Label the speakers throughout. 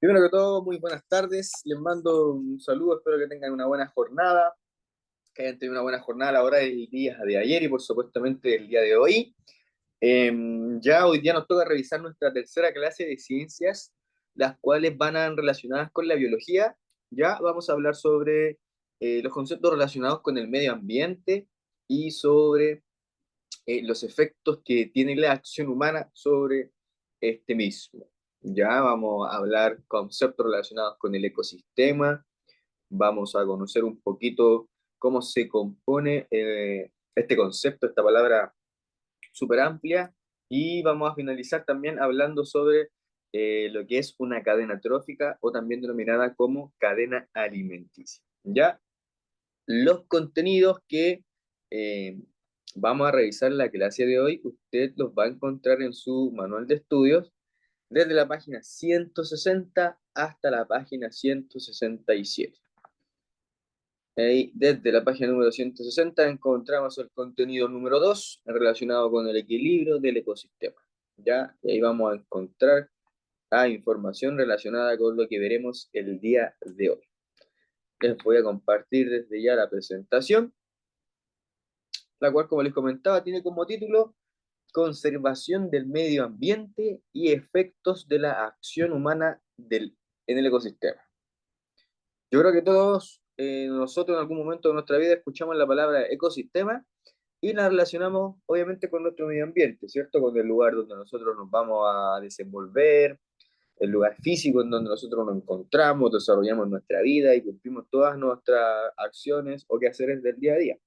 Speaker 1: Primero que todo, muy buenas tardes. Les mando un saludo, espero que tengan una buena jornada, que hayan tenido una buena jornada laboral el día de ayer y por supuestamente el día de hoy. Ya hoy día nos toca revisar nuestra tercera clase de ciencias, las cuales van a relacionadas con la biología. Ya vamos a hablar sobre los conceptos relacionados con el medio ambiente y sobre los efectos que tiene la acción humana sobre este mismo. Ya vamos a hablar conceptos relacionados con el ecosistema, vamos a conocer un poquito cómo se compone este concepto, esta palabra súper amplia, y vamos a finalizar también hablando sobre lo que es una cadena trófica o también denominada como cadena alimenticia. ¿Ya? Los contenidos que eh, vamos a revisar en la clase de hoy, usted los va a encontrar en su manual de estudios desde la página 160 hasta la página 167. Ahí, desde la página número 160 encontramos el contenido número 2 relacionado con el equilibrio del ecosistema. ¿Ya? Y ahí vamos a encontrar información relacionada con lo que veremos el día de hoy. Les voy a compartir desde ya la presentación, la cual, como les comentaba, tiene como título Conservación del medio ambiente y efectos de la acción humana en el ecosistema. Yo creo que todos nosotros en algún momento de nuestra vida escuchamos la palabra ecosistema y la relacionamos obviamente con nuestro medio ambiente, ¿cierto? Con el lugar donde nosotros nos vamos a desenvolver, el lugar físico en donde nosotros nos encontramos, desarrollamos nuestra vida y cumplimos todas nuestras acciones o quehaceres del día a día.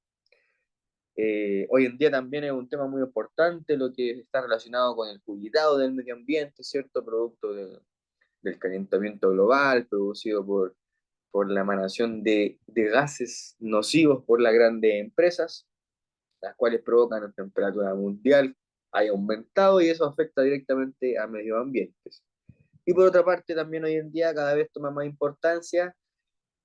Speaker 1: Hoy en día también es un tema muy importante lo que está relacionado con el cuidado del medio ambiente, ¿cierto? Producto del calentamiento global producido por la emanación de gases nocivos por las grandes empresas, las cuales provocan la temperatura mundial haya aumentado y eso afecta directamente a medio ambientes. Y por otra parte, también hoy en día cada vez toma más importancia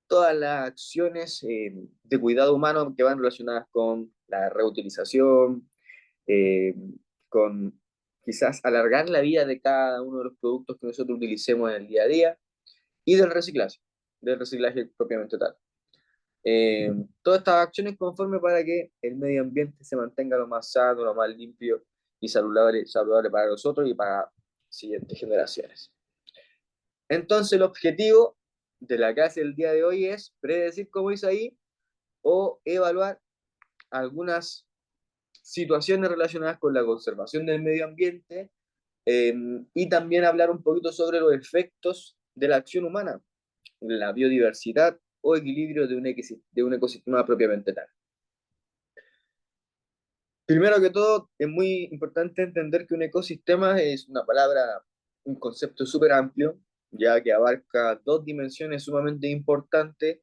Speaker 1: todas las acciones de cuidado humano que van relacionadas con la reutilización, eh, con quizás alargar la vida de cada uno de los productos que nosotros utilicemos en el día a día y del reciclaje propiamente tal. Todas estas acciones conforme para que el medio ambiente se mantenga lo más sano, lo más limpio y saludable para nosotros y para siguientes generaciones. Entonces el objetivo de la clase del día de hoy es predecir, como dice ahí, o evaluar algunas situaciones relacionadas con la conservación del medio ambiente eh, y también hablar un poquito sobre los efectos de la acción humana, la biodiversidad o equilibrio de un ecosistema propiamente tal. Primero que todo, es muy importante entender que un ecosistema es una palabra, un concepto súper amplio, ya que abarca dos dimensiones sumamente importantes.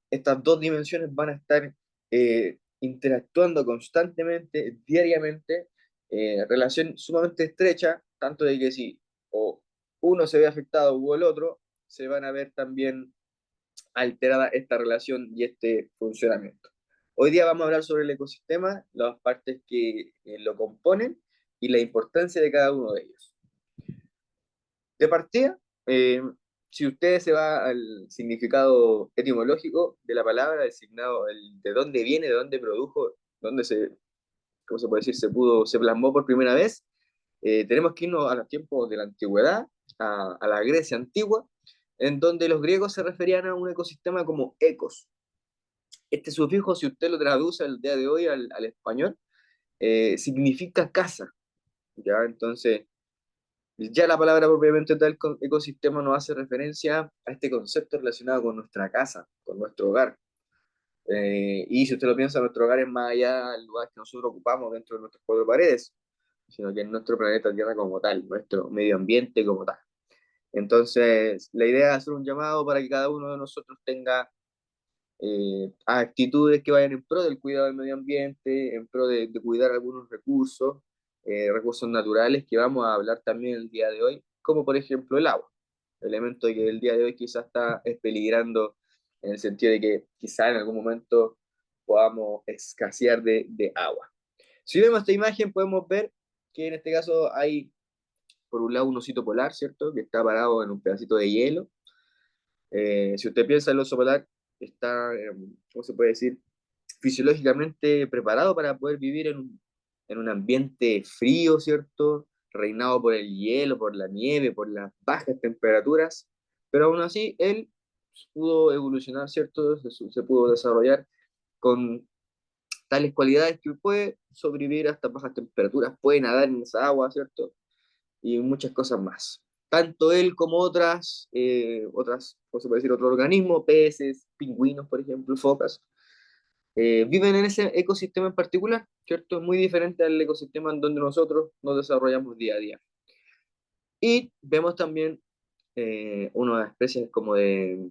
Speaker 1: Estas dos dimensiones van a estar interactuando constantemente, diariamente, relación sumamente estrecha, tanto de que si o uno se ve afectado o el otro, se van a ver también alterada esta relación y este funcionamiento. Hoy día vamos a hablar sobre el ecosistema, las partes que lo componen y la importancia de cada uno de ellos. De partida, eh, si usted se va al significado etimológico de la palabra, designado de dónde viene, de dónde produjo, dónde ¿cómo se puede decir? Se plasmó por primera vez, tenemos que irnos a los tiempos de la antigüedad, a la Grecia antigua, en donde los griegos se referían a un ecosistema como ecos. Este sufijo, si usted lo traduce al día de hoy al español, significa casa, ¿ya? Entonces, ya la palabra propiamente tal, ecosistema, nos hace referencia a este concepto relacionado con nuestra casa, con nuestro hogar. Y si usted lo piensa, nuestro hogar es más allá del lugar que nosotros ocupamos dentro de nuestras cuatro paredes, sino que es nuestro planeta Tierra como tal, nuestro medio ambiente como tal. Entonces, la idea es hacer un llamado para que cada uno de nosotros tenga actitudes que vayan en pro del cuidado del medio ambiente, en pro de cuidar algunos recursos, recursos naturales que vamos a hablar también el día de hoy, como por ejemplo el agua, elemento que el día de hoy quizás está peligrando en el sentido de que quizás en algún momento podamos escasear de agua. Si vemos esta imagen podemos ver que en este caso hay por un lado un osito polar, ¿cierto? Que está parado en un pedacito de hielo, Si usted piensa, el oso polar está, ¿cómo se puede decir? Fisiológicamente preparado para poder vivir en un ambiente frío, ¿cierto? Reinado por el hielo, por la nieve, por las bajas temperaturas, pero aún así él pudo evolucionar, ¿cierto? Se pudo desarrollar con tales cualidades que puede sobrevivir hasta bajas temperaturas, puede nadar en esa agua, ¿cierto? Y muchas cosas más. Tanto él como ¿cómo se puede decir? Otro organismo, peces, pingüinos, por ejemplo, focas, viven en ese ecosistema en particular, ¿cierto? Es muy diferente al ecosistema en donde nosotros nos desarrollamos día a día. Y vemos también unas especies como de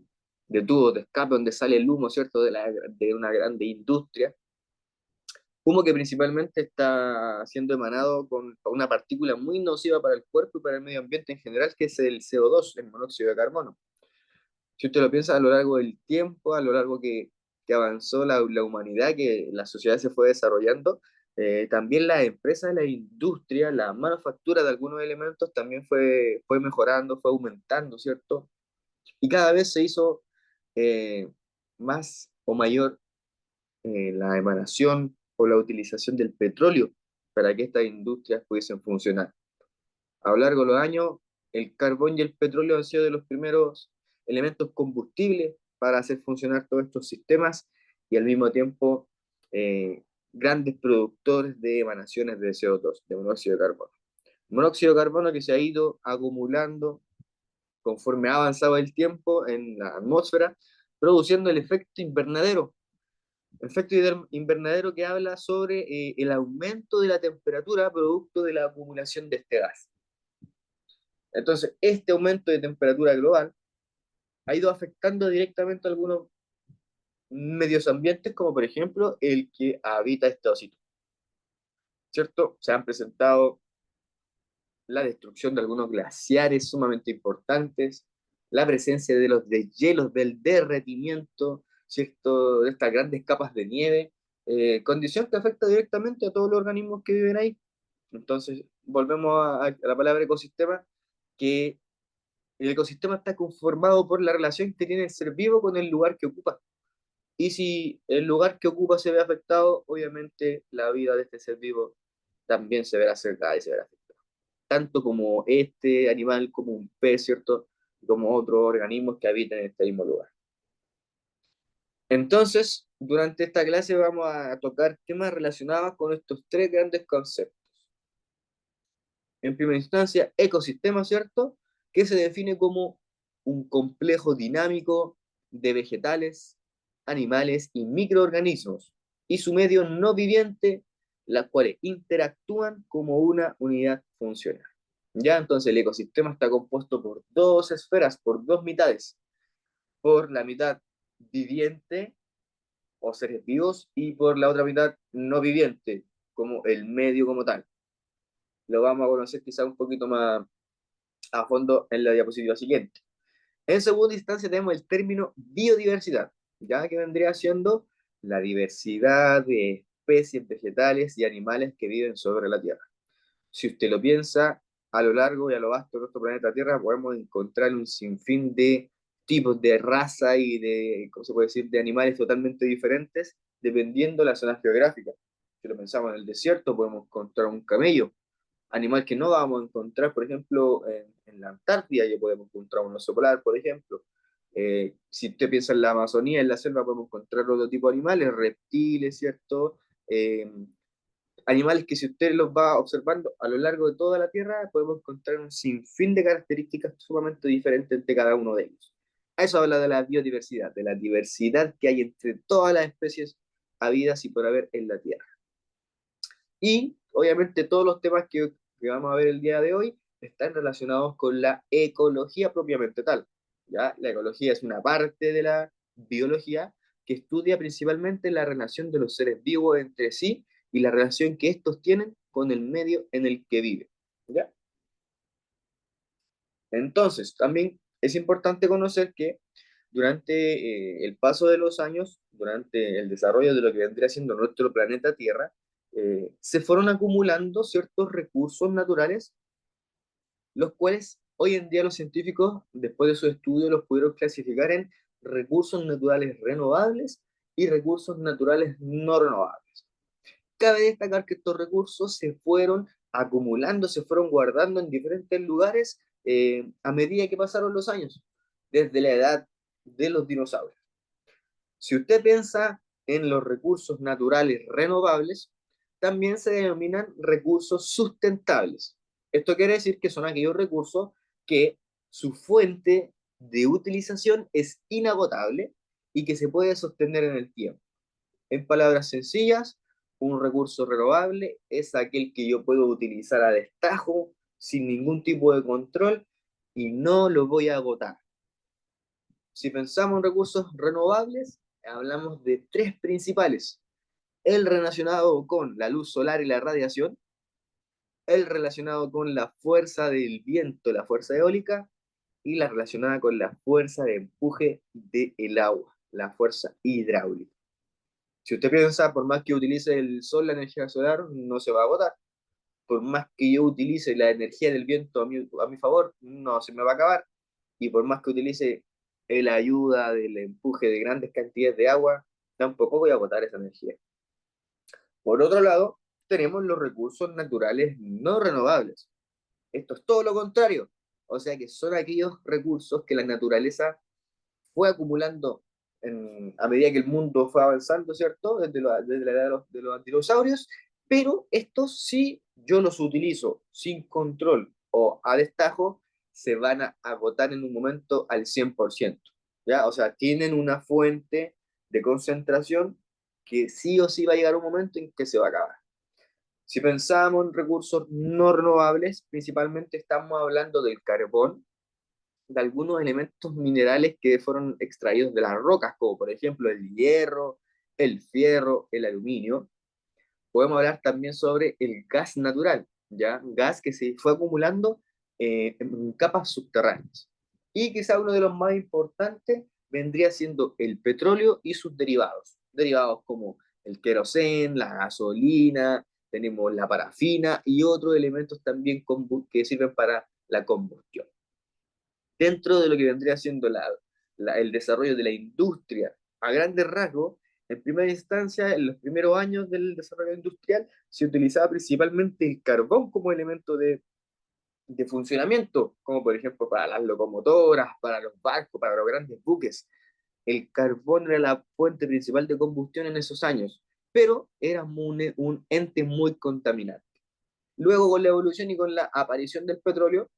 Speaker 1: tubos de escape donde sale el humo, ¿cierto? De una grande industria. Humo que principalmente está siendo emanado con una partícula muy nociva para el cuerpo y para el medio ambiente en general, que es el CO2, el monóxido de carbono. Si usted lo piensa a lo largo del tiempo, a lo largo que avanzó la humanidad, que la sociedad se fue desarrollando, también las empresas, la industria, la manufactura de algunos elementos también fue mejorando, fue aumentando, ¿cierto? Y cada vez se hizo eh, más o mayor la emanación o la utilización del petróleo para que estas industrias pudiesen funcionar. A lo largo de los años, el carbón y el petróleo han sido de los primeros elementos combustibles para hacer funcionar todos estos sistemas y al mismo tiempo grandes productores de emanaciones de CO2, de monóxido de carbono. Monóxido de carbono que se ha ido acumulando conforme ha avanzado el tiempo en la atmósfera, produciendo el efecto invernadero que habla sobre el aumento de la temperatura producto de la acumulación de este gas. Entonces, este aumento de temperatura global ha ido afectando directamente a algunos medios ambientes, como por ejemplo el que habita este osito, ¿cierto? Se han presentado la destrucción de algunos glaciares sumamente importantes, la presencia de los deshielos, del derretimiento, ¿cierto? De estas grandes capas de nieve, condición que afecta directamente a todos los organismos que viven ahí. Entonces, volvemos a la palabra ecosistema, que el ecosistema está conformado por la relación que tiene el ser vivo con el lugar que ocupa. Y si el lugar que ocupa se ve afectado, obviamente la vida de este ser vivo también se verá afectada y se verá afectada. Tanto como este animal, como un pez, ¿cierto? Como otros organismos que habitan en este mismo lugar. Entonces, durante esta clase vamos a tocar temas relacionados con estos tres grandes conceptos. En primera instancia, ecosistema, ¿cierto? Que se define como un complejo dinámico de vegetales, animales y microorganismos y su medio no viviente, las cuales interactúan como una unidad funcional. Ya, entonces el ecosistema está compuesto por dos esferas, por dos mitades, por la mitad viviente o seres vivos y por la otra mitad no viviente, como el medio como tal. Lo vamos a conocer quizá un poquito más a fondo en la diapositiva siguiente. En segunda instancia tenemos el término biodiversidad, ya que vendría siendo la diversidad de especies vegetales y animales que viven sobre la Tierra. Si usted lo piensa, a lo largo y a lo vasto de nuestro planeta Tierra podemos encontrar un sinfín de tipos de raza y de, ¿cómo se puede decir?, de animales totalmente diferentes dependiendo de la zona geográfica. Si lo pensamos en el desierto, podemos encontrar un camello, animal que no vamos a encontrar, por ejemplo, en la Antártida, ya podemos encontrar un oso polar, por ejemplo. Si usted piensa en la Amazonía, en la selva, podemos encontrar otro tipo de animales, reptiles, ¿cierto? Animales que si usted los va observando a lo largo de toda la Tierra, podemos encontrar un sinfín de características sumamente diferentes entre cada uno de ellos. A eso habla de la biodiversidad, de la diversidad que hay entre todas las especies habidas y por haber en la Tierra. Y obviamente todos los temas que vamos a ver el día de hoy están relacionados con la ecología propiamente tal. ¿Ya? La ecología es una parte de la biología que estudia principalmente la relación de los seres vivos entre sí y la relación que estos tienen con el medio en el que viven. ¿Ya? Entonces, también es importante conocer que durante el paso de los años, durante el desarrollo de lo que vendría siendo nuestro planeta Tierra, se fueron acumulando ciertos recursos naturales, los cuales Hoy en día los científicos, después de su estudio, los pudieron clasificar en recursos naturales renovables y recursos naturales no renovables. Cabe destacar que estos recursos se fueron acumulando, se fueron guardando en diferentes lugares a medida que pasaron los años, desde la edad de los dinosaurios. Si usted piensa en los recursos naturales renovables, también se denominan recursos sustentables. Esto quiere decir que son aquellos recursos que su fuente de utilización es inagotable y que se puede sostener en el tiempo. En palabras sencillas, un recurso renovable es aquel que yo puedo utilizar a destajo, sin ningún tipo de control, y no lo voy a agotar. Si pensamos en recursos renovables, hablamos de tres principales: el relacionado con la luz solar y la radiación, el relacionado con la fuerza del viento, la fuerza eólica, y la relacionada con la fuerza de empuje del agua, la fuerza hidráulica. Si usted piensa, por más que utilice el sol, la energía solar, no se va a agotar. Por más que yo utilice la energía del viento a mi favor, no se me va a acabar. Y por más que utilice la ayuda del empuje de grandes cantidades de agua, tampoco voy a agotar esa energía. Por otro lado, tenemos los recursos naturales no renovables. Esto es todo lo contrario. O sea que son aquellos recursos que la naturaleza fue acumulando a medida que el mundo fue avanzando, ¿cierto? Desde la edad de los dinosaurios, pero estos sí yo los utilizo sin control o a destajo, se van a agotar en un momento al 100%, ¿ya? O sea, tienen una fuente de concentración que sí o sí va a llegar un momento en que se va a acabar. Si pensamos en recursos no renovables, principalmente estamos hablando del carbón, de algunos elementos minerales que fueron extraídos de las rocas, como por ejemplo el hierro, el fierro, el aluminio. Podemos hablar también sobre el gas natural, ¿ya? Gas que se fue acumulando en capas subterráneas. Y quizá uno de los más importantes vendría siendo el petróleo y sus derivados. Derivados como el queroseno, la gasolina, tenemos la parafina y otros elementos también que sirven para la combustión. Dentro de lo que vendría siendo el desarrollo de la industria a grandes rasgos, en primera instancia, en los primeros años del desarrollo industrial, se utilizaba principalmente el carbón como elemento de funcionamiento, como por ejemplo para las locomotoras, para los barcos, para los grandes buques. El carbón era la fuente principal de combustión en esos años, pero era un ente muy contaminante. Luego, con la evolución y con la aparición del petróleo,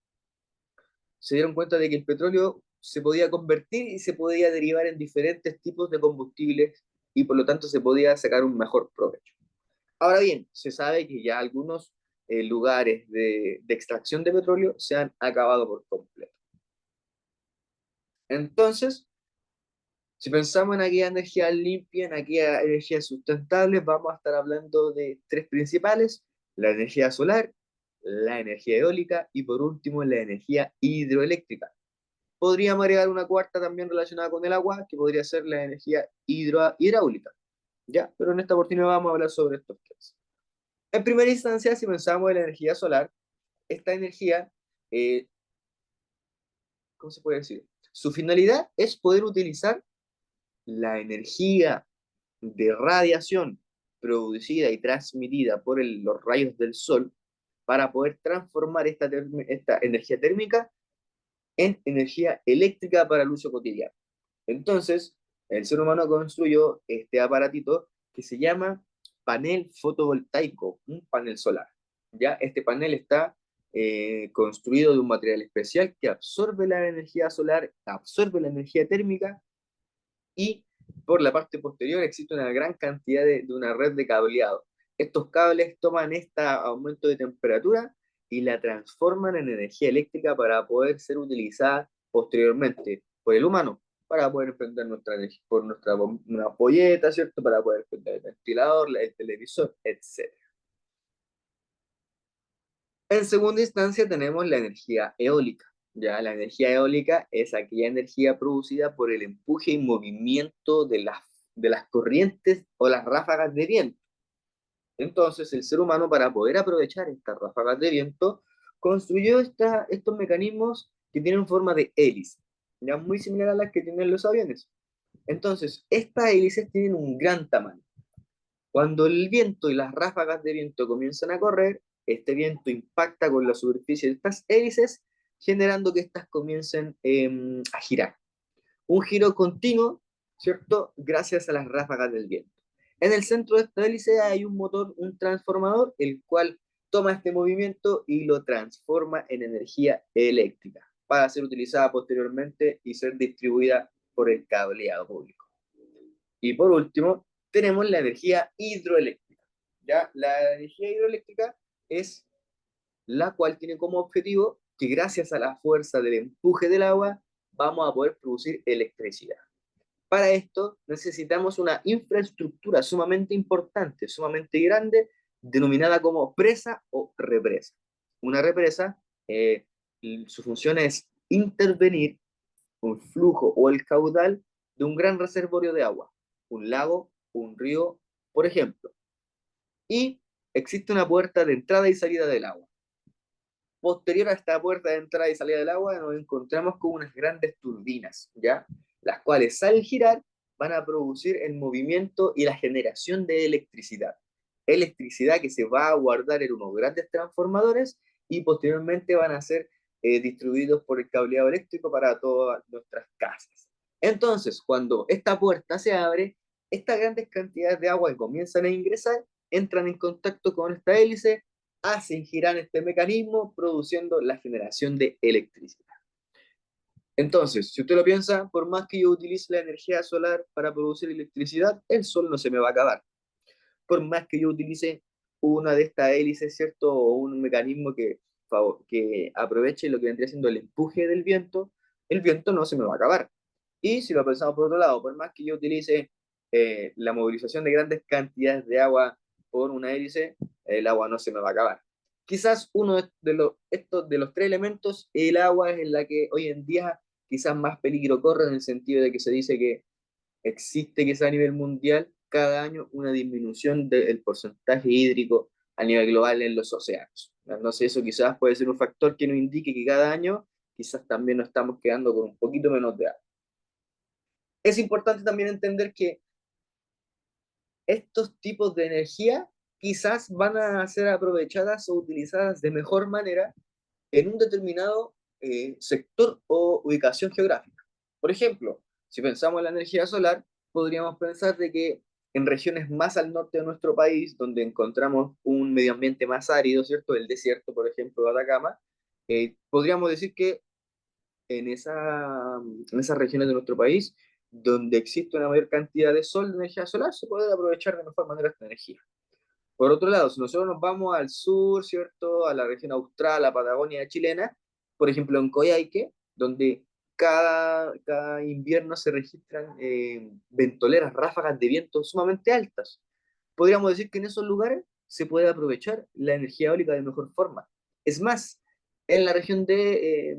Speaker 1: se dieron cuenta de que el petróleo se podía convertir y se podía derivar en diferentes tipos de combustibles y por lo tanto se podía sacar un mejor provecho. Ahora bien, se sabe que ya algunos lugares de extracción de petróleo se han acabado por completo. Entonces, si pensamos en aquella energía limpia, en aquella energía sustentable, vamos a estar hablando de tres principales: la energía solar, la energía eólica y por último la energía hidroeléctrica. Podríamos agregar una cuarta también relacionada con el agua, que podría ser la energía hidráulica, ¿ya? Pero en esta oportunidad vamos a hablar sobre estos tres. En primera instancia, si pensamos en la energía solar, esta energía, eh, ¿cómo se puede decir? Su finalidad es poder utilizar la energía de radiación producida y transmitida por los rayos del sol para poder transformar esta energía térmica en energía eléctrica para el uso cotidiano. Entonces, el ser humano construyó este aparatito que se llama panel fotovoltaico, un panel solar. ¿Ya? Este panel está construido de un material especial que absorbe la energía solar, absorbe la energía térmica y por la parte posterior existe una gran cantidad de una red de cableado. Estos cables toman este aumento de temperatura y la transforman en energía eléctrica para poder ser utilizada posteriormente por el humano, para poder prender nuestra energía, por una ampolleta, ¿cierto? Para poder prender el ventilador, el televisor, etc. En segunda instancia tenemos la energía eólica. Ya, la energía eólica es aquella energía producida por el empuje y movimiento de las corrientes o las ráfagas de viento. Entonces, el ser humano, para poder aprovechar estas ráfagas de viento, construyó estos mecanismos que tienen forma de hélice, ya muy similar a las que tienen los aviones. Entonces, estas hélices tienen un gran tamaño. Cuando el viento y las ráfagas de viento comienzan a correr, este viento impacta con la superficie de estas hélices, generando que éstas comiencen a girar. Un giro continuo, ¿cierto? Gracias a las ráfagas del viento. En el centro de esta hélice hay un motor, un transformador, el cual toma este movimiento y lo transforma en energía eléctrica para ser utilizada posteriormente y ser distribuida por el cableado público. Y por último, tenemos la energía hidroeléctrica. ¿Ya? La energía hidroeléctrica es la cual tiene como objetivo que gracias a la fuerza del empuje del agua vamos a poder producir electricidad. Para esto necesitamos una infraestructura sumamente importante, sumamente grande, denominada como presa o represa. Una represa, su función es intervenir un flujo o el caudal de un gran reservorio de agua, un lago, un río, por ejemplo. Y existe una puerta de entrada y salida del agua. Posterior a esta puerta de entrada y salida del agua nos encontramos con unas grandes turbinas, ¿ya? Las cuales al girar van a producir el movimiento y la generación de electricidad. Electricidad que se va a guardar en unos grandes transformadores y posteriormente van a ser distribuidos por el cableado eléctrico para todas nuestras casas. Entonces, cuando esta puerta se abre, estas grandes cantidades de agua que comienzan a ingresar entran en contacto con esta hélice, hacen girar este mecanismo produciendo la generación de electricidad. Entonces, si usted lo piensa, por más que yo utilice la energía solar para producir electricidad, el sol no se me va a acabar. Por más que yo utilice una de estas hélices, ¿cierto? O un mecanismo que aproveche lo que vendría siendo el empuje del viento, el viento no se me va a acabar. Y si lo pensamos por otro lado, por más que yo utilice la movilización de grandes cantidades de agua por una hélice, el agua no se me va a acabar. Quizás uno de los tres elementos, el agua es en la que hoy en día quizás más peligro corre en el sentido de que se dice que existe quizás a nivel mundial cada año una disminución del porcentaje hídrico a nivel global en los océanos. No sé, eso quizás puede ser un factor que nos indique que cada año quizás también nos estamos quedando con un poquito menos de agua. Es importante también entender que estos tipos de energía quizás van a ser aprovechadas o utilizadas de mejor manera en un determinado sector o ubicación geográfica. Por ejemplo, si pensamos en la energía solar, podríamos pensar de que en regiones más al norte de nuestro país, donde encontramos un medio ambiente más árido, ¿cierto? El desierto, por ejemplo, de Atacama, podríamos decir que en esas regiones de nuestro país, donde existe una mayor cantidad de sol, de energía solar, se puede aprovechar de mejor manera esta energía. Por otro lado, si nosotros nos vamos al sur, ¿cierto? A la región austral, la Patagonia chilena, por ejemplo en Coyhaique, donde cada invierno se registran ventoleras, ráfagas de viento sumamente altas. Podríamos decir que en esos lugares se puede aprovechar la energía eólica de mejor forma. Es más, en la región de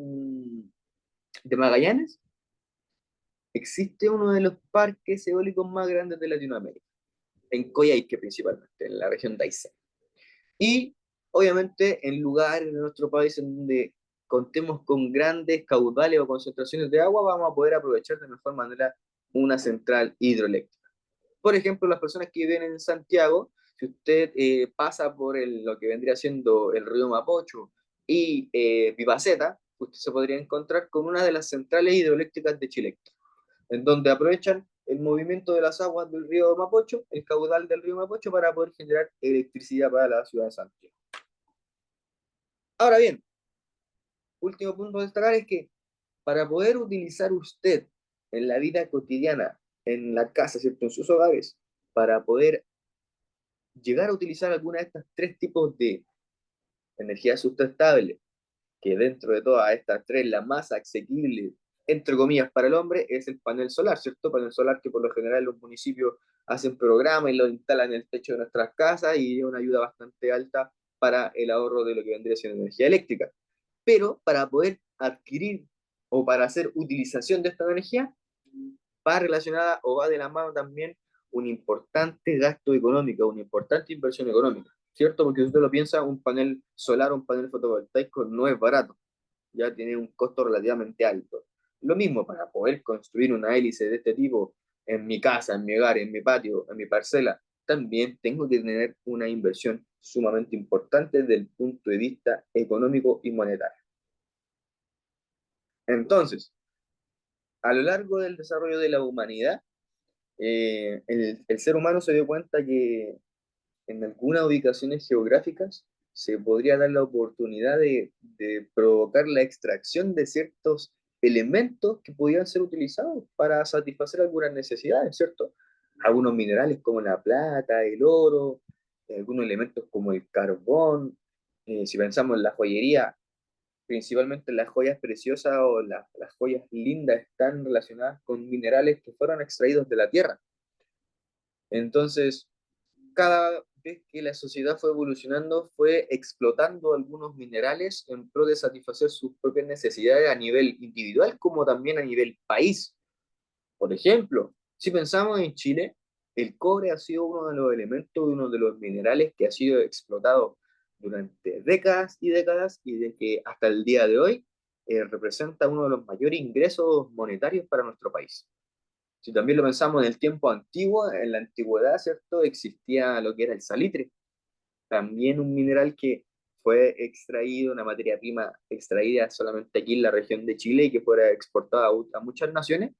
Speaker 1: Magallanes existe uno de los parques eólicos más grandes de Latinoamérica, en Coyhaique principalmente, en la región de Aysén. Y obviamente en lugares de nuestro país en donde contemos con grandes caudales o concentraciones de agua, vamos a poder aprovechar de mejor manera una central hidroeléctrica. Por ejemplo, las personas que viven en Santiago, si usted pasa por lo que vendría siendo el río Mapocho y Pipaceta, usted se podría encontrar con una de las centrales hidroeléctricas de Chile, en donde aprovechan el movimiento de las aguas del río Mapocho, el caudal del río Mapocho, para poder generar electricidad para la ciudad de Santiago. Ahora bien, último punto a destacar es que para poder utilizar usted en la vida cotidiana, en la casa, ¿cierto? En sus hogares, para poder llegar a utilizar alguna de estas tres tipos de energía sustentable, que dentro de todas estas tres, la más asequible, entre comillas, para el hombre, es el panel solar, ¿cierto? Panel solar que por lo general los municipios hacen programas y lo instalan en el techo de nuestras casas y es una ayuda bastante alta para el ahorro de lo que vendría siendo energía eléctrica. Pero para poder adquirir o para hacer utilización de esta energía, va relacionada o va de la mano también un importante gasto económico, una importante inversión económica, ¿cierto? Porque si usted lo piensa, un panel solar o un panel fotovoltaico no es barato. ya tiene un costo relativamente alto. Lo mismo para poder construir una hélice de este tipo en mi casa, en mi hogar, en mi patio, en mi parcela, también tengo que tener una inversión sumamente importante desde el punto de vista económico y monetario. Entonces, a lo largo del desarrollo de la humanidad, el ser humano se dio cuenta que en algunas ubicaciones geográficas se podría dar la oportunidad de provocar la extracción de ciertos elementos que podían ser utilizados para satisfacer algunas necesidades, ¿cierto? Algunos minerales como la plata, el oro, algunos elementos como el carbón. Si pensamos en la joyería, principalmente las joyas preciosas o las joyas lindas están relacionadas con minerales que fueron extraídos de la tierra. Entonces, cada vez que la sociedad fue evolucionando, fue explotando algunos minerales en pro de satisfacer sus propias necesidades a nivel individual como también a nivel país. Por ejemplo, si pensamos en Chile, el cobre ha sido uno de los elementos, uno de los minerales que ha sido explotado durante décadas y décadas y de que hasta el día de hoy representa uno de los mayores ingresos monetarios para nuestro país. Si también lo pensamos en el tiempo antiguo, en la antigüedad, ¿cierto? Existía lo que era el salitre, también un mineral que fue extraído, una materia prima extraída solamente aquí en la región de Chile y que fuera exportada a muchas naciones,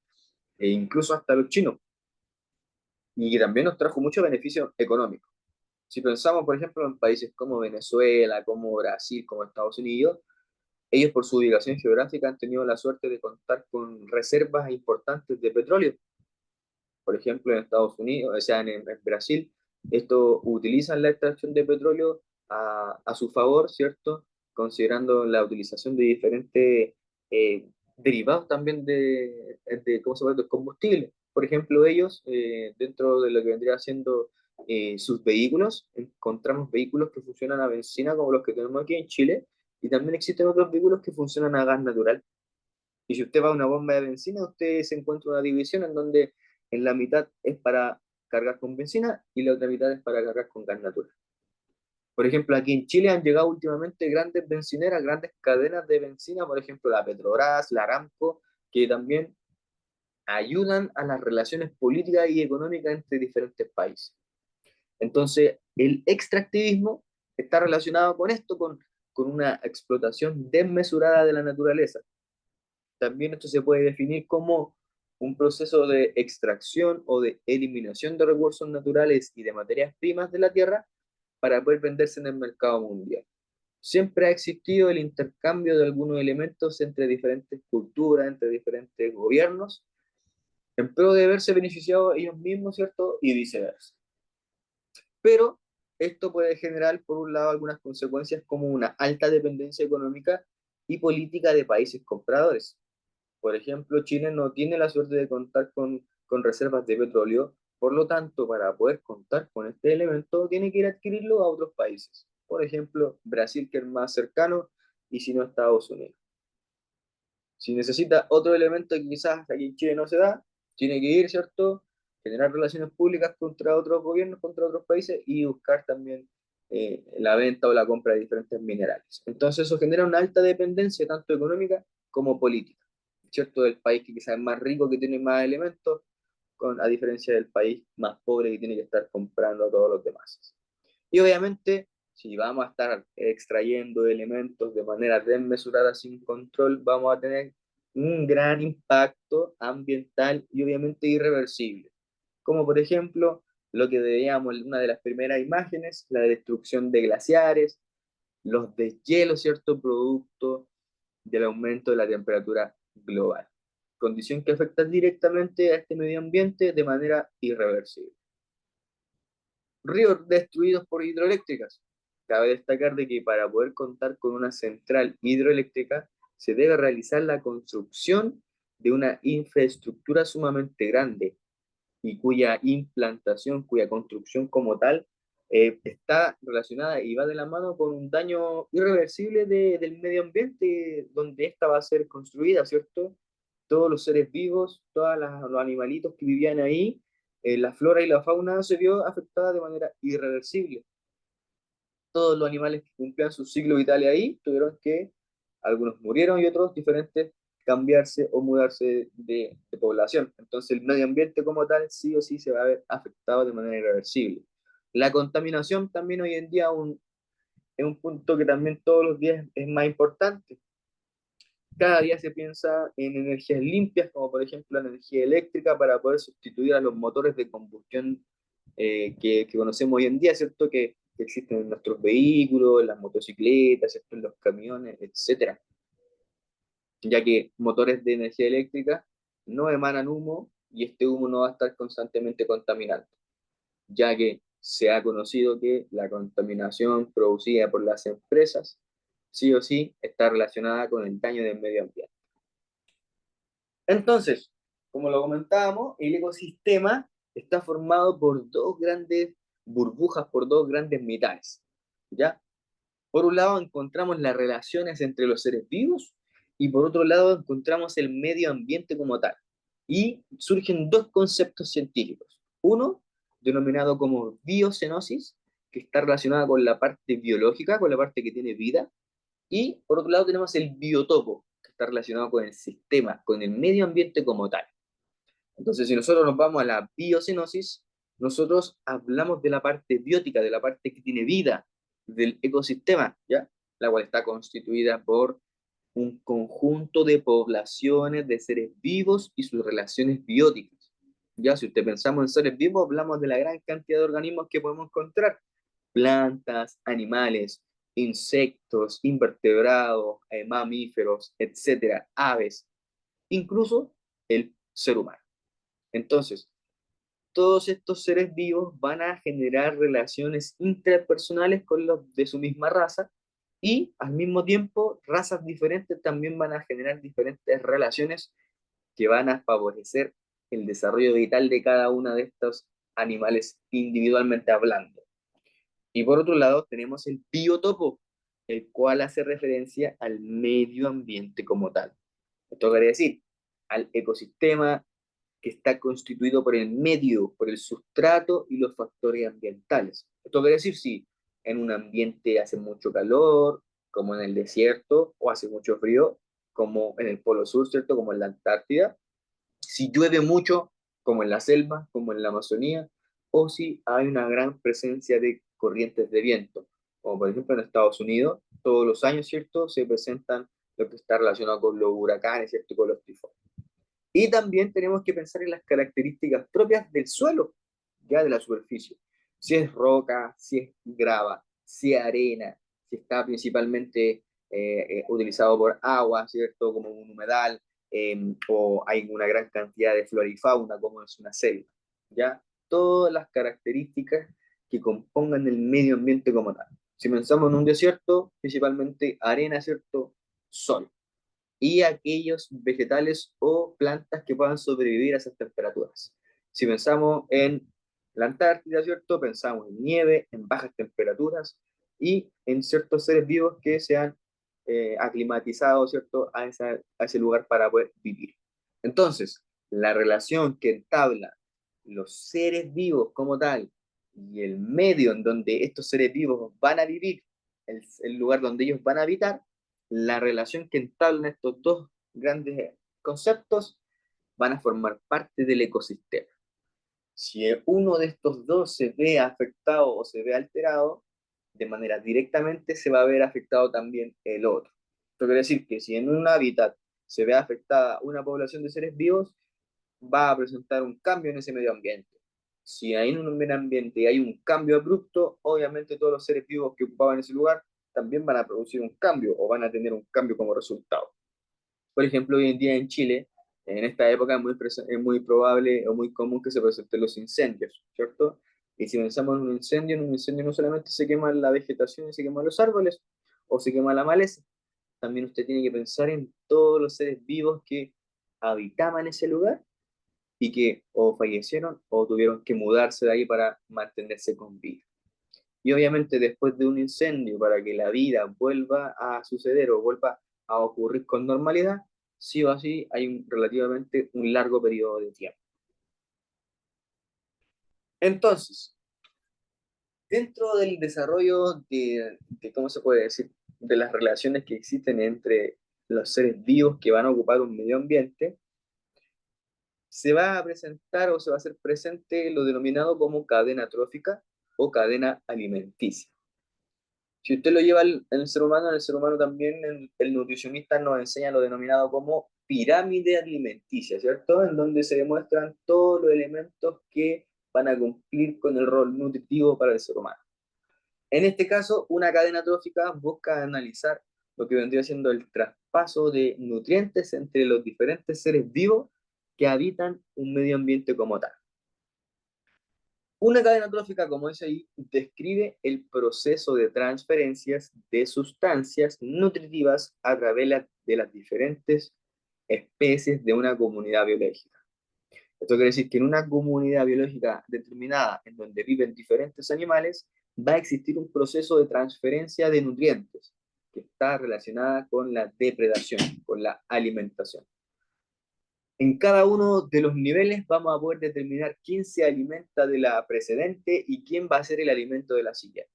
Speaker 1: e incluso hasta los chinos, y que también nos trajo mucho beneficio económico. Si pensamos, por ejemplo, en países como Venezuela, como Brasil, como Estados Unidos, ellos por su ubicación geográfica han tenido la suerte de contar con reservas importantes de petróleo. Por ejemplo, en Estados Unidos, o sea, en Brasil, esto utilizan la extracción de petróleo a su favor, ¿cierto? Considerando la utilización de diferentes derivados también ¿cómo se llama?, de combustible. Por ejemplo, ellos, dentro de lo que vendría siendo sus vehículos, encontramos vehículos que funcionan a benzina como los que tenemos aquí en Chile, y también existen otros vehículos que funcionan a gas natural. Y si usted va a una bomba de benzina, usted se encuentra una división en donde en la mitad es para cargar con benzina y la otra mitad es para cargar con gas natural. Por ejemplo, aquí en Chile han llegado últimamente grandes bencineras, grandes cadenas de benzina, por ejemplo, la Petrobras, la Aramco, que también ayudan a las relaciones políticas y económicas entre diferentes países. Entonces, el extractivismo está relacionado con esto, con una explotación desmesurada de la naturaleza. También esto se puede definir como un proceso de extracción o de eliminación de recursos naturales y de materias primas de la tierra para poder venderse en el mercado mundial. Siempre ha existido el intercambio de algunos elementos entre diferentes culturas, entre diferentes gobiernos, en pro de verse beneficiados ellos mismos, ¿cierto? Y viceversa. Pero esto puede generar, por un lado, algunas consecuencias como una alta dependencia económica y política de países compradores. Por ejemplo, Chile no tiene la suerte de contar con reservas de petróleo, por lo tanto, para poder contar con este elemento, tiene que ir a adquirirlo a otros países. Por ejemplo, Brasil, que es más cercano, y si no, Estados Unidos. Si necesita otro elemento que quizás aquí en Chile no se da, tiene que ir, ¿cierto? Generar relaciones públicas contra otros gobiernos, contra otros países y buscar también la venta o la compra de diferentes minerales. Entonces eso genera una alta dependencia, tanto económica como política, ¿cierto? Del país que quizás es más rico, que tiene más elementos, a diferencia del país más pobre que tiene que estar comprando a todos los demás. Y obviamente, si vamos a estar extrayendo elementos de manera desmesurada, sin control, vamos a tener un gran impacto ambiental y obviamente irreversible. Como por ejemplo, lo que veíamos en una de las primeras imágenes, la destrucción de glaciares, los deshielos, ¿cierto? Producto del aumento de la temperatura global. Condición que afecta directamente a este medio ambiente de manera irreversible. Ríos destruidos por hidroeléctricas. Cabe destacar de que para poder contar con una central hidroeléctrica se debe realizar la construcción de una infraestructura sumamente grande y cuya implantación, cuya construcción como tal, está relacionada y va de la mano con un daño irreversible del medio ambiente donde esta va a ser construida, ¿cierto? Todos los seres vivos, todos los animalitos que vivían ahí, la flora y la fauna se vio afectada de manera irreversible. Todos los animales que cumplían su ciclo vital ahí tuvieron que algunos murieron y otros diferentes cambiarse o mudarse de población. Entonces el medio ambiente como tal sí o sí se va a ver afectado de manera irreversible. La contaminación también hoy en día es un punto que también todos los días es más importante. Cada día se piensa en energías limpias, como por ejemplo la energía eléctrica, para poder sustituir a los motores de combustión que conocemos hoy en día, ¿cierto? Que existen en nuestros vehículos, en las motocicletas, ¿cierto? En los camiones, etcétera. Ya que motores de energía eléctrica no emanan humo y este humo no va a estar constantemente contaminando, ya que se ha conocido que la contaminación producida por las empresas sí o sí está relacionada con el daño del medio ambiente. Entonces, como lo comentábamos, el ecosistema está formado por dos grandes burbujas, por dos grandes mitades, ¿ya? Por un lado encontramos las relaciones entre los seres vivos y por otro lado encontramos el medio ambiente como tal. Y surgen dos conceptos científicos. Uno, denominado como biocenosis, que está relacionada con la parte biológica, con la parte que tiene vida, y por otro lado tenemos el biotopo, que está relacionado con el sistema, con el medio ambiente como tal. Entonces, si nosotros nos vamos a la biocenosis, nosotros hablamos de la parte biótica, de la parte que tiene vida, del ecosistema, ¿ya? La cual está constituida por un conjunto de poblaciones de seres vivos y sus relaciones bióticas. Ya, si usted pensamos en seres vivos, hablamos de la gran cantidad de organismos que podemos encontrar: plantas, animales, insectos, invertebrados, mamíferos, etcétera, aves, incluso el ser humano. Entonces, todos estos seres vivos van a generar relaciones interpersonales con los de su misma raza y al mismo tiempo razas diferentes también van a generar diferentes relaciones que van a favorecer el desarrollo vital de cada uno de estos animales individualmente hablando. Y por otro lado tenemos el biotopo, el cual hace referencia al medio ambiente como tal. Esto quiere decir al ecosistema que está constituido por el medio, por el sustrato y los factores ambientales. Esto quiere decir si en un ambiente hace mucho calor, como en el desierto, o hace mucho frío, como en el Polo Sur, ¿cierto? Como en la Antártida. Si llueve mucho, como en la selva, como en la Amazonía, o si hay una gran presencia de corrientes de viento, como por ejemplo en Estados Unidos, todos los años, ¿cierto? Se presentan lo que está relacionado con los huracanes, ¿cierto? Con los tifones. Y también tenemos que pensar en las características propias del suelo, ya de la superficie. Si es roca, si es grava, si es arena, si está principalmente utilizado por agua, ¿cierto? Como un humedal, o hay una gran cantidad de flora y fauna, como es una selva, ¿ya? Todas las características que compongan el medio ambiente como tal. Si pensamos en un desierto, principalmente arena, ¿cierto? Sol y aquellos vegetales o plantas que puedan sobrevivir a esas temperaturas. Si pensamos en la Antártida, ¿cierto? Pensamos en nieve, en bajas temperaturas y en ciertos seres vivos que se han aclimatizado, ¿cierto? A ese lugar para poder vivir. Entonces, la relación que entabla los seres vivos como tal y el medio en donde estos seres vivos van a vivir, el lugar donde ellos van a habitar, la relación que entablan estos dos grandes conceptos van a formar parte del ecosistema. Si uno de estos dos se ve afectado o se ve alterado, de manera directamente se va a ver afectado también el otro. Esto quiere decir que si en un hábitat se ve afectada una población de seres vivos, va a presentar un cambio en ese medio ambiente. Si hay en un medio ambiente hay un cambio abrupto, obviamente todos los seres vivos que ocupaban ese lugar también van a producir un cambio o van a tener un cambio como resultado. Por ejemplo, hoy en día en Chile, en esta época es muy probable o muy común que se presenten los incendios, ¿cierto? Y si pensamos en un incendio no solamente se quema la vegetación y se queman los árboles o se quema la maleza, también usted tiene que pensar en todos los seres vivos que habitaban ese lugar y que o fallecieron o tuvieron que mudarse de ahí para mantenerse con vida. Y obviamente después de un incendio, para que la vida vuelva a suceder o vuelva a ocurrir con normalidad, sí o sí hay relativamente un largo periodo de tiempo. Entonces, dentro del desarrollo ¿cómo se puede decir? de las relaciones que existen entre los seres vivos que van a ocupar un medio ambiente, se va a presentar o se va a hacer presente lo denominado como cadena trófica o cadena alimenticia. Si usted lo lleva en el ser humano, en el ser humano también el nutricionista nos enseña lo denominado como pirámide alimenticia, ¿cierto? En donde se demuestran todos los elementos que van a cumplir con el rol nutritivo para el ser humano. En este caso, una cadena trófica busca analizar lo que vendría siendo el traspaso de nutrientes entre los diferentes seres vivos que habitan un medio ambiente como tal. Una cadena trófica, como dice ahí, describe el proceso de transferencias de sustancias nutritivas a través de las diferentes especies de una comunidad biológica. Esto quiere decir que en una comunidad biológica determinada, en donde viven diferentes animales, va a existir un proceso de transferencia de nutrientes que está relacionada con la depredación, con la alimentación. En cada uno de los niveles vamos a poder determinar quién se alimenta de la precedente y quién va a ser el alimento de la siguiente.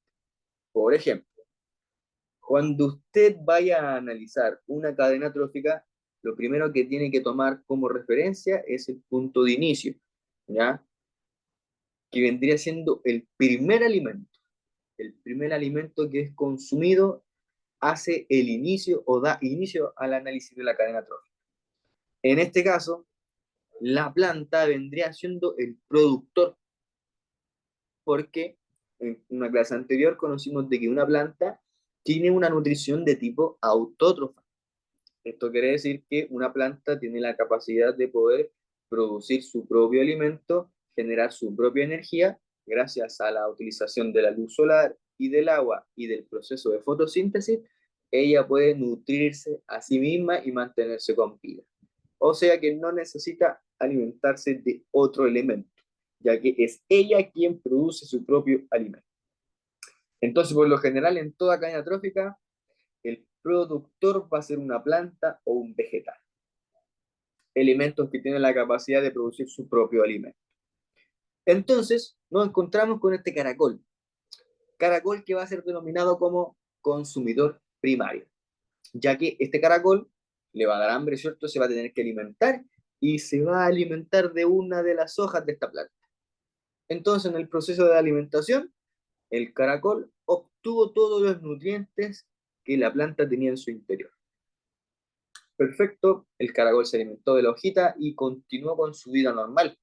Speaker 1: Por ejemplo, cuando usted vaya a analizar una cadena trófica, lo primero que tiene que tomar como referencia es el punto de inicio, ¿ya? Que vendría siendo el primer alimento. El primer alimento que es consumido hace el inicio o da inicio al análisis de la cadena trófica. En este caso, la planta vendría siendo el productor, porque en una clase anterior conocimos de que una planta tiene una nutrición de tipo autótrofa. Esto quiere decir que una planta tiene la capacidad de poder producir su propio alimento, generar su propia energía, gracias a la utilización de la luz solar y del agua y del proceso de fotosíntesis, ella puede nutrirse a sí misma y mantenerse con vida. O sea que no necesita alimentarse de otro elemento, ya que es ella quien produce su propio alimento. Entonces, por lo general, en toda cadena trófica, el productor va a ser una planta o un vegetal. Elementos que tienen la capacidad de producir su propio alimento. Entonces, nos encontramos con este caracol. Caracol que va a ser denominado como consumidor primario, ya que este caracol le va a dar hambre, ¿cierto? Se va a tener que alimentar y se va a alimentar de una de las hojas de esta planta. Entonces, en el proceso de alimentación, el caracol obtuvo todos los nutrientes que la planta tenía en su interior. Perfecto, el caracol se alimentó de la hojita y continuó con su vida normal.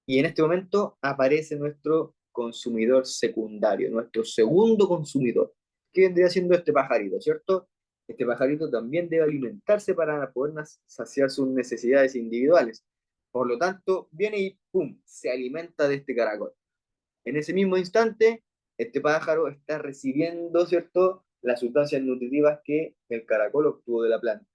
Speaker 1: Y en este momento aparece nuestro consumidor secundario, nuestro segundo consumidor, que vendría siendo este pajarito, ¿cierto? Este pajarito también debe alimentarse para poder saciar sus necesidades individuales. Por lo tanto, viene y ¡pum!, se alimenta de este caracol. En ese mismo instante, este pájaro está recibiendo, ¿cierto?, las sustancias nutritivas que el caracol obtuvo de la planta.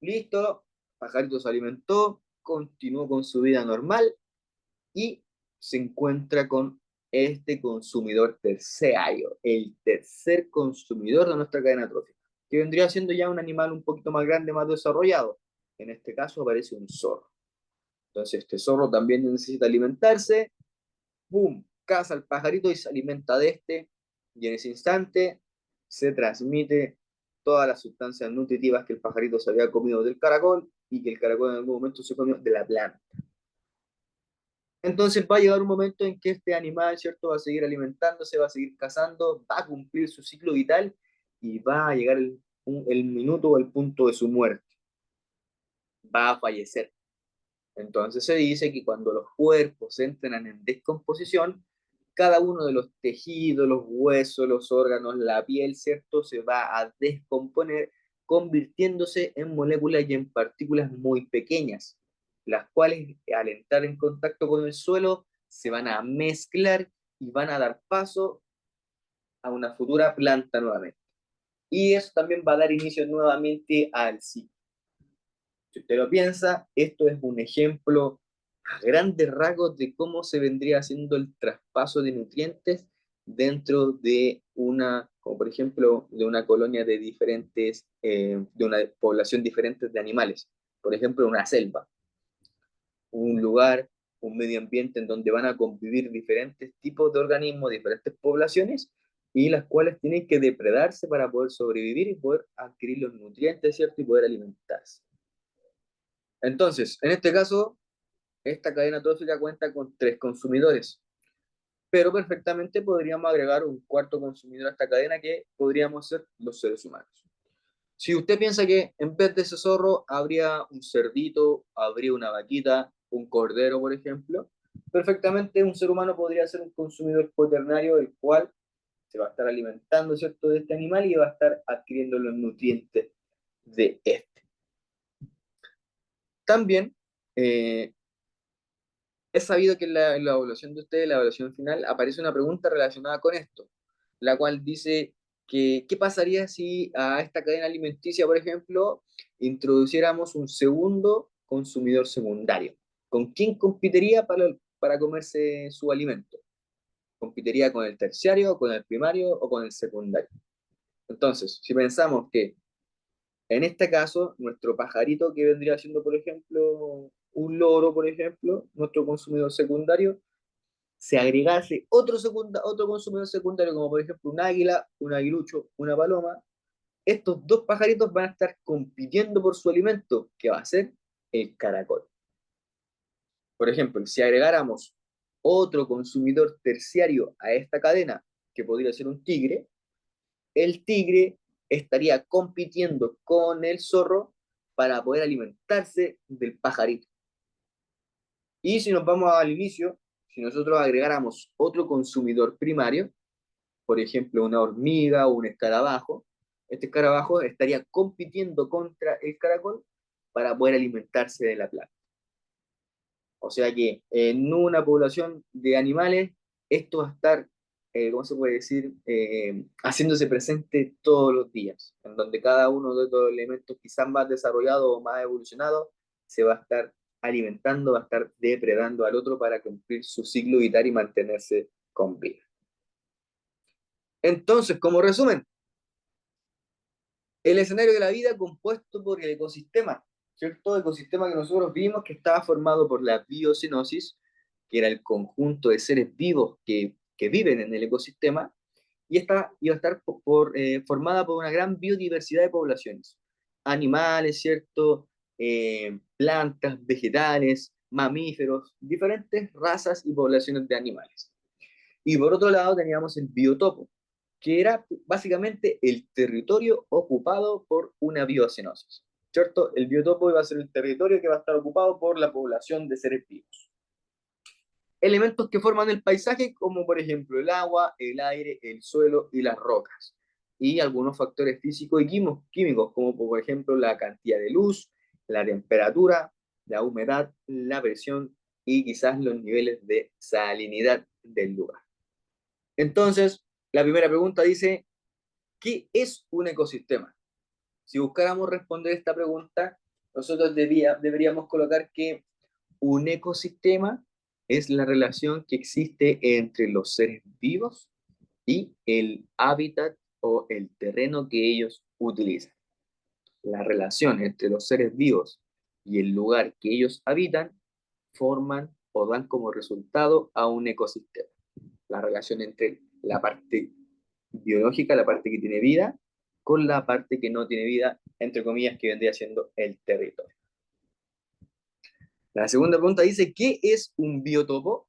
Speaker 1: Listo, pajarito se alimentó, continuó con su vida normal y se encuentra con este consumidor terciario, el tercer consumidor de nuestra cadena trófica, que vendría siendo ya un animal un poquito más grande, más desarrollado. En este caso aparece un zorro. Entonces este zorro también necesita alimentarse, ¡boom!, caza al pajarito y se alimenta de este, y en ese instante se transmite todas las sustancias nutritivas que el pajarito se había comido del caracol y que el caracol en algún momento se comió de la planta. Entonces va a llegar un momento en que este animal, ¿cierto?, va a seguir alimentándose, va a seguir cazando, va a cumplir su ciclo vital y va a llegar el minuto o el punto de su muerte. Va a fallecer. Entonces se dice que cuando los cuerpos entran en descomposición, cada uno de los tejidos, los huesos, los órganos, la piel, ¿cierto?, se va a descomponer, convirtiéndose en moléculas y en partículas muy pequeñas, las cuales al entrar en contacto con el suelo se van a mezclar y van a dar paso a una futura planta nuevamente. Y eso también va a dar inicio nuevamente al ciclo. Si usted lo piensa, esto es un ejemplo a grandes rasgos de cómo se vendría haciendo el traspaso de nutrientes dentro de una, como por ejemplo, de una colonia de diferentes, de una población diferente de animales. Por ejemplo, una selva, un lugar, un medio ambiente en donde van a convivir diferentes tipos de organismos, diferentes poblaciones, y las cuales tienen que depredarse para poder sobrevivir y poder adquirir los nutrientes, ¿cierto? Y poder alimentarse. Entonces, en este caso, esta cadena trófica cuenta con 3 consumidores, pero perfectamente podríamos agregar un cuarto consumidor a esta cadena que podríamos ser los seres humanos. Si usted piensa que en vez de ese zorro habría un cerdito, habría una vaquita, un cordero, por ejemplo, perfectamente un ser humano podría ser un consumidor cuaternario, el cual se va a estar alimentando, ¿cierto?, de este animal y va a estar adquiriendo los nutrientes de este. También es sabido que en la evaluación de ustedes, la evaluación final, aparece una pregunta relacionada con esto, la cual dice que qué pasaría si a esta cadena alimenticia, por ejemplo, introduciéramos un segundo consumidor secundario. ¿Con quién competiría para comerse su alimento? ¿Competiría con el terciario, con el primario o con el secundario? Entonces, si pensamos que en este caso, nuestro pajarito que vendría siendo, por ejemplo, un loro, por ejemplo, nuestro consumidor secundario, se agregase otro consumidor secundario, como por ejemplo un águila, un aguilucho, una paloma, estos 2 pajaritos van a estar compitiendo por su alimento, que va a ser el caracol. Por ejemplo, si agregáramos otro consumidor terciario a esta cadena, que podría ser un tigre, el tigre estaría compitiendo con el zorro para poder alimentarse del pajarito. Y si nos vamos al inicio, si nosotros agregáramos otro consumidor primario, por ejemplo una hormiga o un escarabajo, este escarabajo estaría compitiendo contra el caracol para poder alimentarse de la planta. O sea que en una población de animales, esto va a estar, ¿cómo se puede decir?, haciéndose presente todos los días, en donde cada uno de estos elementos quizás más desarrollados o más evolucionados se va a estar alimentando, va a estar depredando al otro para cumplir su ciclo vital y mantenerse con vida. Entonces, como resumen, el escenario de la vida compuesto por el ecosistema, ¿cierto? Ecosistema que nosotros vimos que estaba formado por la biocenosis, que era el conjunto de seres vivos que viven en el ecosistema, y esta iba a estar formada por una gran biodiversidad de poblaciones, animales, ¿cierto? Plantas, vegetales, mamíferos, diferentes razas y poblaciones de animales. Y por otro lado teníamos el biotopo, que era básicamente el territorio ocupado por una biocenosis, ¿cierto? El biotopo iba a ser el territorio que va a estar ocupado por la población de seres vivos. Elementos que forman el paisaje, como por ejemplo el agua, el aire, el suelo y las rocas. Y algunos factores físicos y químicos, como por ejemplo la cantidad de luz, la temperatura, la humedad, la presión y quizás los niveles de salinidad del lugar. Entonces, la primera pregunta dice, ¿qué es un ecosistema? Si buscáramos responder esta pregunta, nosotros deberíamos colocar que un ecosistema es la relación que existe entre los seres vivos y el hábitat o el terreno que ellos utilizan. La relación entre los seres vivos y el lugar que ellos habitan forman o dan como resultado a un ecosistema. La relación entre la parte biológica, la parte que tiene vida, con la parte que no tiene vida, entre comillas, que vendría siendo el territorio. La segunda pregunta dice, ¿qué es un biotopo?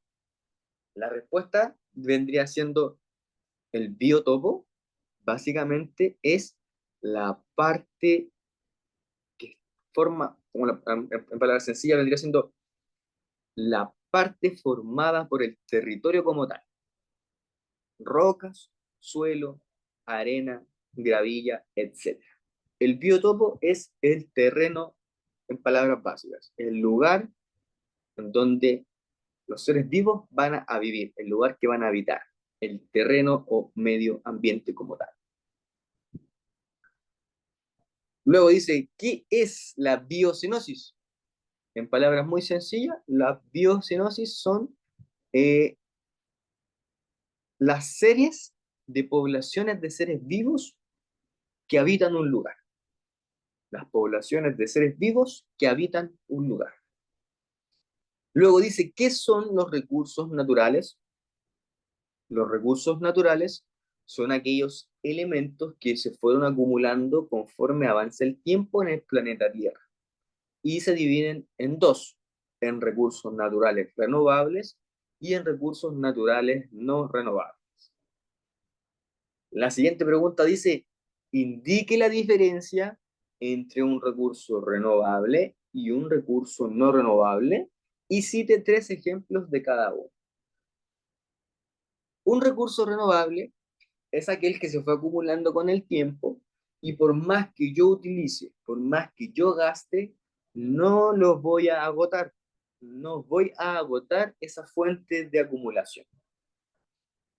Speaker 1: La respuesta vendría siendo el biotopo, básicamente es la parte que forma, en palabras sencillas, vendría siendo la parte formada por el territorio como tal. Rocas, suelo, arena, gravilla, etc. El biotopo es el terreno, en palabras básicas, el lugar en donde los seres vivos van a vivir, el lugar que van a habitar, el terreno o medio ambiente como tal. Luego dice, ¿qué es la biocenosis? En palabras muy sencillas, la biocenosis son las series de poblaciones de seres vivos que habitan un lugar. Las poblaciones de seres vivos que habitan un lugar. Luego dice, ¿qué son los recursos naturales? Los recursos naturales son aquellos elementos que se fueron acumulando conforme avanza el tiempo en el planeta Tierra y se dividen en dos, en recursos naturales renovables y en recursos naturales no renovables. La siguiente pregunta dice, indique la diferencia entre un recurso renovable y un recurso no renovable y cite tres ejemplos de cada uno. Un recurso renovable es aquel que se fue acumulando con el tiempo y por más que yo utilice, por más que yo gaste, no los voy a agotar. No voy a agotar esa fuente de acumulación.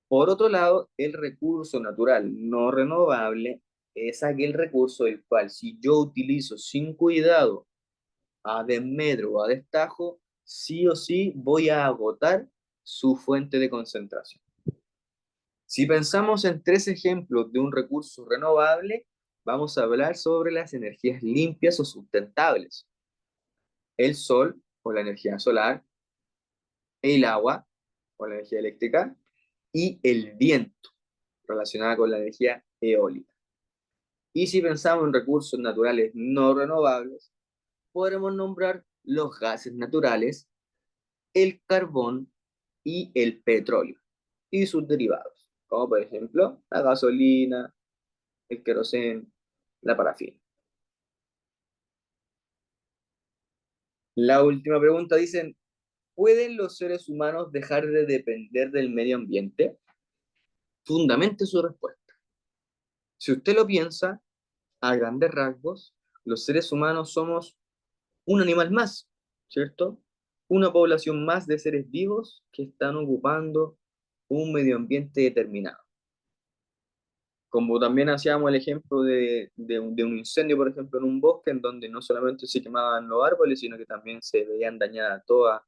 Speaker 1: Por otro lado, el recurso natural no renovable es aquel recurso el cual si yo utilizo sin cuidado, a desmedro o a destajo, sí o sí voy a agotar su fuente de concentración. Si pensamos en tres ejemplos de un recurso renovable, vamos a hablar sobre las energías limpias o sustentables. El sol o la energía solar, el agua o la energía eléctrica y el viento relacionada con la energía eólica. Y si pensamos en recursos naturales no renovables, podremos nombrar los gases naturales, el carbón y el petróleo y sus derivados, como por ejemplo la gasolina, el queroseno, la parafina. La última pregunta dice, ¿pueden los seres humanos dejar de depender del medio ambiente? Fundamente su respuesta. Si usted lo piensa, a grandes rasgos, los seres humanos somos un animal más, ¿cierto? Una población más de seres vivos que están ocupando un medio ambiente determinado. Como también hacíamos el ejemplo de un incendio, por ejemplo, en un bosque, en donde no solamente se quemaban los árboles, sino que también se veían dañadas todas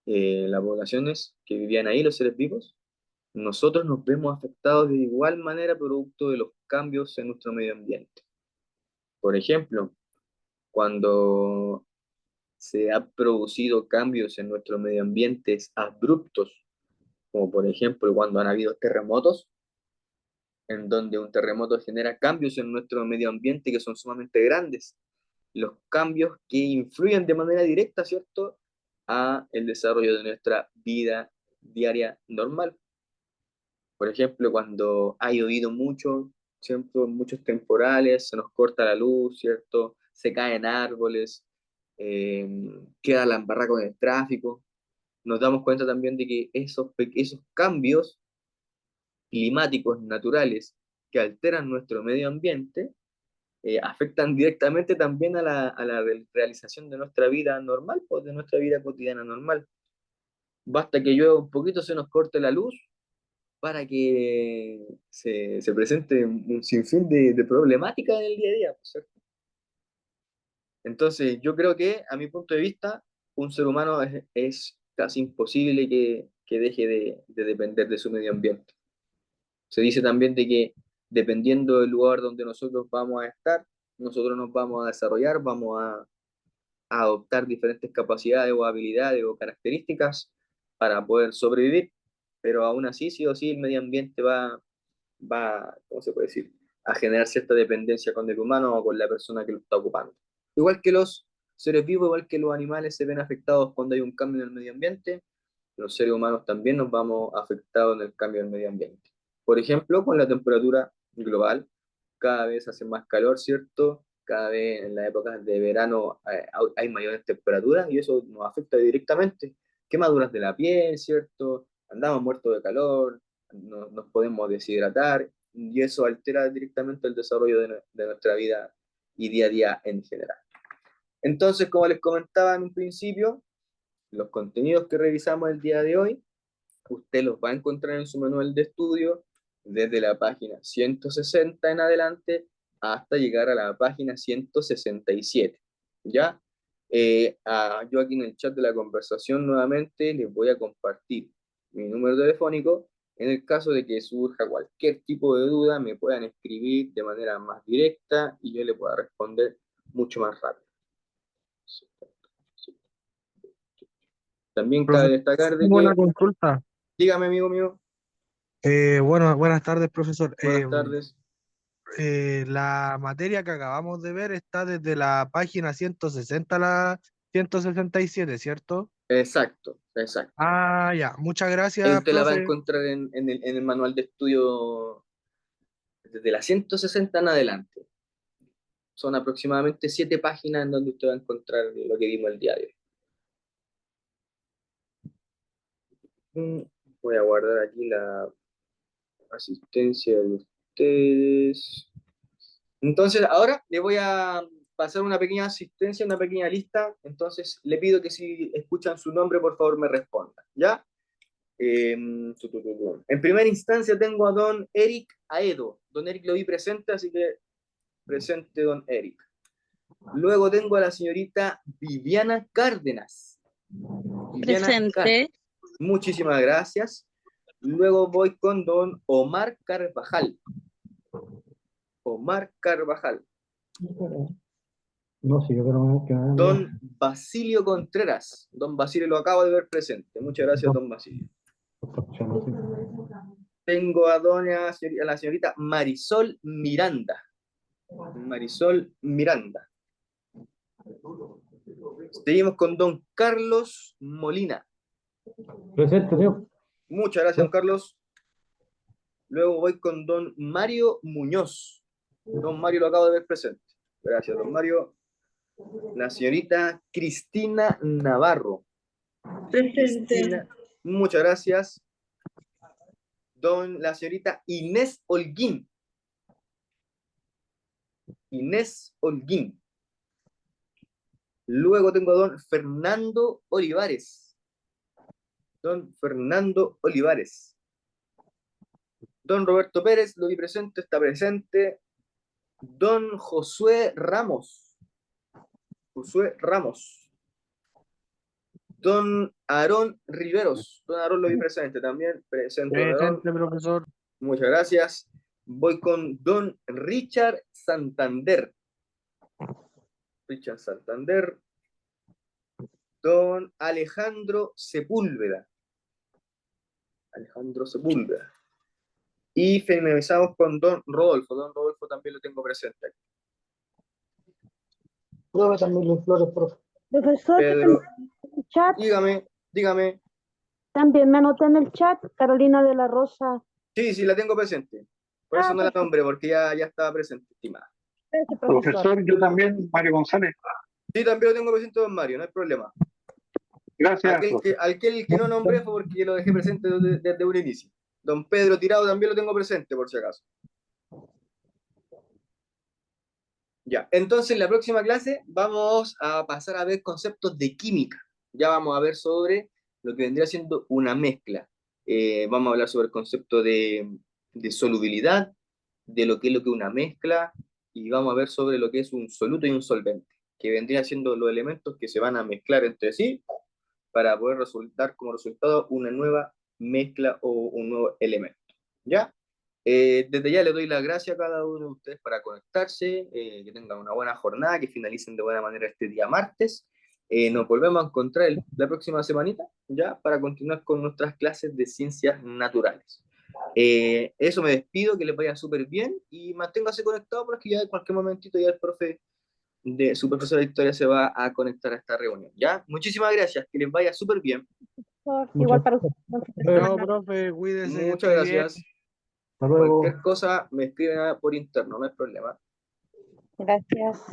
Speaker 1: las poblaciones que vivían ahí, los seres vivos. Nosotros nos vemos afectados de igual manera producto de los cambios en nuestro medio ambiente. Por ejemplo, cuando se han producido cambios en nuestros medio ambientes abruptos, como por ejemplo cuando han habido terremotos, en donde un terremoto genera cambios en nuestro medio ambiente que son sumamente grandes, los cambios que influyen de manera directa, ¿cierto?, a el desarrollo de nuestra vida diaria normal. Por ejemplo, cuando ha llovido mucho, ¿cierto? Muchos temporales, se nos corta la luz, ¿cierto? Se caen árboles, eh, queda la embarrada con el tráfico. Nos damos cuenta también de que esos cambios climáticos naturales que alteran nuestro medio ambiente afectan directamente también a la realización de nuestra vida normal, pues de nuestra vida cotidiana normal. Basta que llueva un poquito, se nos corte la luz para que se presente un sinfín de problemáticas en el día a día, pues, ¿cierto? Entonces, yo creo que, a mi punto de vista, un ser humano es casi imposible que deje de depender de su medio ambiente. Se dice también de que dependiendo del lugar donde nosotros vamos a estar, nosotros nos vamos a desarrollar, vamos a adoptar diferentes capacidades o habilidades o características para poder sobrevivir, pero aún así, sí o sí, el medio ambiente ¿cómo se puede decir?, a generar cierta dependencia con el humano o con la persona que lo está ocupando. Igual que los seres vivos, igual que los animales se ven afectados cuando hay un cambio en el medio ambiente, los seres humanos también nos vamos afectados en el cambio del medio ambiente. Por ejemplo, con la temperatura global, cada vez hace más calor, ¿cierto? Cada vez en las épocas de verano hay mayores temperaturas y eso nos afecta directamente. Quemaduras de la piel, ¿cierto? Andamos muertos de calor, nos podemos deshidratar y eso altera directamente el desarrollo de nuestra vida y día a día en general. Entonces, como les comentaba en un principio, los contenidos que revisamos el día de hoy, usted los va a encontrar en su manual de estudio desde la página 160 en adelante hasta llegar a la página 167. ¿Ya? Yo aquí en el chat de la conversación nuevamente les voy a compartir mi número telefónico. En el caso de que surja cualquier tipo de duda, me puedan escribir de manera más directa y yo le pueda responder mucho más rápido. También cabe
Speaker 2: Profesor,
Speaker 1: destacar de
Speaker 2: tengo una
Speaker 1: que,
Speaker 2: consulta.
Speaker 1: dígame amigo mío,
Speaker 2: Bueno, buenas tardes, profesor.
Speaker 1: Buenas tardes.
Speaker 2: La materia que acabamos de ver está desde la página 160 a la 167, ¿cierto?
Speaker 1: Exacto, exacto.
Speaker 2: Ah, ya. Muchas gracias,
Speaker 1: Usted la va a
Speaker 2: profe.
Speaker 1: encontrar en el manual de estudio desde la 160 en adelante. Son aproximadamente 7 páginas en donde usted va a encontrar lo que vimos el día de hoy. Mm, Voy a guardar aquí la asistencia de ustedes. Entonces, ahora le voy a pasar una pequeña asistencia, una pequeña lista. Entonces, le pido que si escuchan su nombre, por favor, me respondan. ¿Ya? En primera instancia tengo a don Eric Aedo. Don Eric lo vi presente, así que presente don Eric. Luego tengo a la señorita Viviana Cárdenas. Viviana Cárdenas.
Speaker 3: Presente.
Speaker 1: Muchísimas gracias. Luego voy con don Omar Carvajal. Omar Carvajal.
Speaker 4: No, sí, yo creo que
Speaker 1: Don Basilio Contreras. Don Basilio lo acabo de ver presente. Muchas gracias, don Basilio. Tengo a la señorita Marisol Miranda. Marisol Miranda. Seguimos con don Carlos Molina.
Speaker 4: presente, señor.
Speaker 1: Muchas gracias, don Carlos. Luego voy con don Mario Muñoz. Don Mario lo acabo de ver presente. Gracias, don Mario. La señorita Cristina Navarro.
Speaker 3: Presente.
Speaker 1: Cristina, muchas gracias. La señorita Inés Holguín. Inés Holguín. Luego tengo a don Fernando Olivares. Don Fernando Olivares. Don Roberto Pérez, lo vi presente, está presente. Don Josué Ramos. Josué Ramos. Don Aarón Riveros. Don Aarón lo vi presente también. Presente, don Aarón.
Speaker 2: Presente, profesor.
Speaker 1: Muchas gracias. Voy con don Richard Santander. Richard Santander. Don Alejandro Sepúlveda. Alejandro Sepúlveda. Y finalizamos con don Rodolfo. Don Rodolfo también lo tengo presente.
Speaker 4: Pruebe también los flores, profe.
Speaker 5: Profesor,
Speaker 1: Pedro,
Speaker 5: en el chat,
Speaker 1: dígame.
Speaker 5: también me anoté en el chat, Carolina de la Rosa.
Speaker 1: Sí, la tengo presente. Por eso no la
Speaker 5: Perfecto.
Speaker 1: nombré, porque ya estaba presente, estimada.
Speaker 5: Gracias, profesor.
Speaker 6: Profesor, yo también, Mario González.
Speaker 1: Sí, también lo tengo presente, don Mario, no hay problema.
Speaker 6: Gracias.
Speaker 1: Aquel que no nombré fue porque lo dejé presente desde un inicio. Don Pedro Tirado también lo tengo presente, por si acaso. Ya, entonces en la próxima clase vamos a pasar a ver conceptos de química. Ya vamos a ver sobre lo que vendría siendo una mezcla. Vamos a hablar sobre el concepto de solubilidad, de lo que es una mezcla, y vamos a ver sobre lo que es un soluto y un solvente, que vendrían siendo los elementos que se van a mezclar entre sí para poder resultar como resultado una nueva mezcla o un nuevo elemento. ¿Ya? Desde ya le doy las gracias a cada uno de ustedes para conectarse, que tengan una buena jornada, que finalicen de buena manera este día martes. Nos volvemos a encontrar la próxima semanita, ya, para continuar con nuestras clases de ciencias naturales. Eso, me despido, que les vaya súper bien y manténgase conectado porque ya en cualquier momentito ya el profe de su profesora Victoria se va a conectar a esta reunión, ¿ya? Muchísimas gracias, que les vaya súper bien.
Speaker 5: Igual para usted.
Speaker 2: Chao, profe. Cuídese, que
Speaker 1: Muchas
Speaker 2: esté bien.
Speaker 1: gracias.
Speaker 4: Hasta luego.
Speaker 1: Cualquier cosa me escriben por interno, no hay problema.
Speaker 5: Gracias.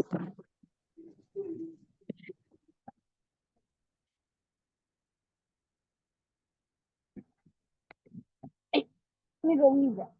Speaker 5: Mi comida.